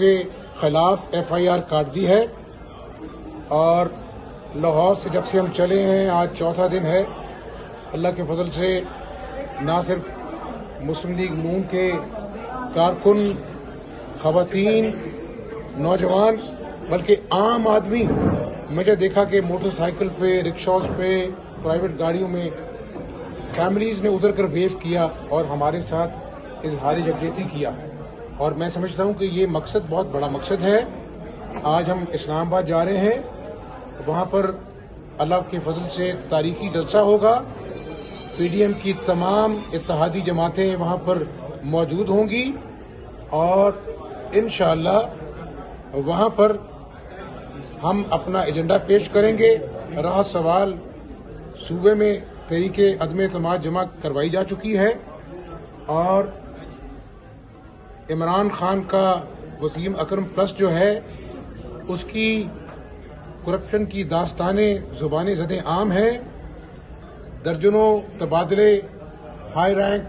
کے خلاف FIR کاٹ دی ہے اور لاہور سے جب سے ہم چلے ہیں آج چوتھا دن ہے۔ اللہ کے فضل سے نہ صرف مسلم لیگ نون کے کارکن، خواتین، نوجوان بلکہ عام آدمی، مجھے دیکھا کہ موٹر سائیکل پہ، رکشاز پہ، پرائیویٹ گاڑیوں میں فیملیز نے اتر کر ویو کیا اور ہمارے ساتھ اظہار یکجہتی کیا، اور میں سمجھتا ہوں کہ یہ مقصد بہت بڑا مقصد ہے۔ آج ہم اسلام آباد جا رہے ہیں، وہاں پر اللہ کے فضل سے تاریخی جلسہ ہوگا۔ PDM کی تمام اتحادی جماعتیں وہاں پر موجود ہوں گی اور انشاءاللہ وہاں پر ہم اپنا ایجنڈا پیش کریں گے۔ راہ سوال صوبے میں تحریک عدم اعتماد جمع کروائی جا چکی ہے اور عمران خان کا وسیم اکرم پلس جو ہے اس کی کرپشن کی داستانیں زبان زد عام ہیں۔ درجنوں تبادلے ہائی رینک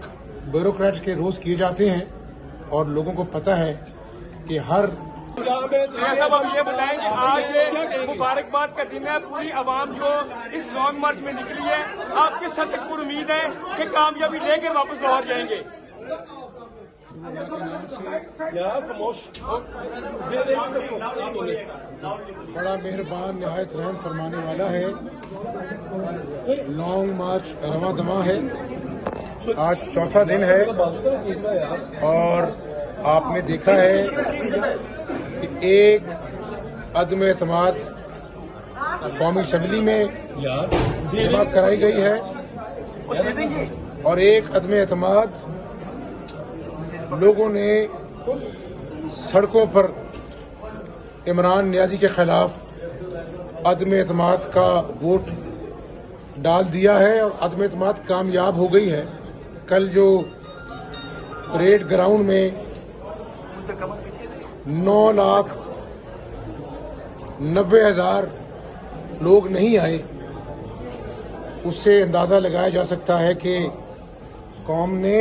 بیوروکریٹس کے روز کیے جاتے ہیں اور لوگوں کو پتہ ہے کہ ہر صاحب ہم یہ بتائیں کہ آج مبارکباد کا دن ہے، پوری عوام جو اس لانگ مارچ میں نکلی ہے، آپ کس حد تک پر امید ہے کہ کامیابی لے کر واپس لاہور جائیں گے؟ بڑا مہربان، نہایت رحم فرمانے والا ہے۔ لانگ مارچ رواں دواں ہے، آج چوتھا دن ہے اور آپ نے دیکھا ہے کہ ایک عدم اعتماد قومی اسمبلی میں جمع کرائی گئی ہے اور ایک عدم اعتماد لوگوں نے سڑکوں پر عمران نیازی کے خلاف عدم اعتماد کا ووٹ ڈال دیا ہے اور عدم اعتماد کامیاب ہو گئی ہے۔ کل جو پریڈ گراؤنڈ میں 9,90,000 لوگ نہیں آئے، اس سے اندازہ لگایا جا سکتا ہے کہ قوم نے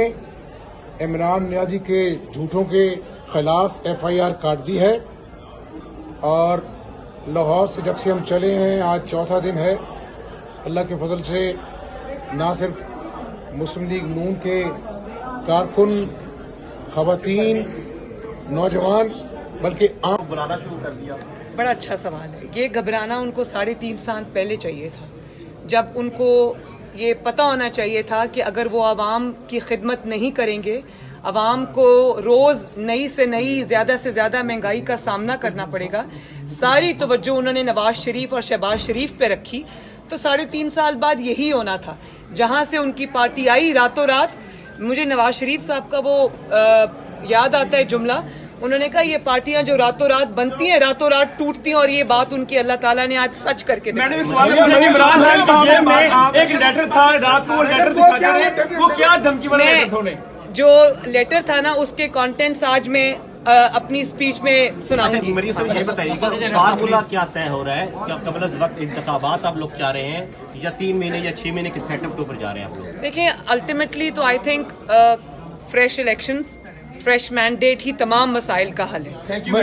عمران نیازی کے جھوٹوں کے خلاف FIR کاٹ دی ہے اور لاہور سے جب سے ہم چلے ہیں آج چوتھا دن ہے۔ اللہ کے فضل سے نہ صرف مسلم لیگ نون کے کارکن، خواتین، نوجوان بلکہ عام بلانا شروع کر دیا۔ بڑا اچھا سوال ہے۔ یہ گھبرانا ان کو 3.5 سال پہلے چاہیے تھا، جب ان کو یہ پتہ ہونا چاہیے تھا کہ اگر وہ عوام کی خدمت نہیں کریں گے، عوام کو روز نئی سے نئی، زیادہ سے زیادہ مہنگائی کا سامنا کرنا پڑے گا۔ ساری توجہ انہوں نے نواز شریف اور شہباز شریف پہ رکھی، تو 3.5 سال بعد یہی ہونا تھا۔ جہاں سے ان کی پارٹی آئی راتوں رات، مجھے نواز شریف صاحب کا وہ یاد آتا ہے جملہ، انہوں نے کہا یہ پارٹیاں جو راتوں رات بنتی ہیں راتوں رات ٹوٹتی ہیں، اور یہ بات ان کی اللہ تعالیٰ نے آج سچ کر کے عمران خان کی جیب میں ایک لیٹر تھا، رات کو وہ لیٹر دکھاتے ہیں، وہ کیا دھمکی والا لیٹر تھا؟ انہیں جو لیٹر تھا نا، اس کے کانٹینٹس آج میں اپنی اسپیچ میں سناؤں گی۔ یہ بتائیے فارمولا کیا طے ہو رہا ہے؟ کیا قبل از وقت انتخابات آپ لوگ چاہ رہے ہیں یا 3 مہینے یا 6 مہینے کے سیٹ اپ کے اوپر جا رہے ہیں آپ لوگ؟ دیکھیں، الٹیمیٹلی تو I think fresh elections, fresh mandate ہی تمام مسائل کا حل ہے۔ Thank you.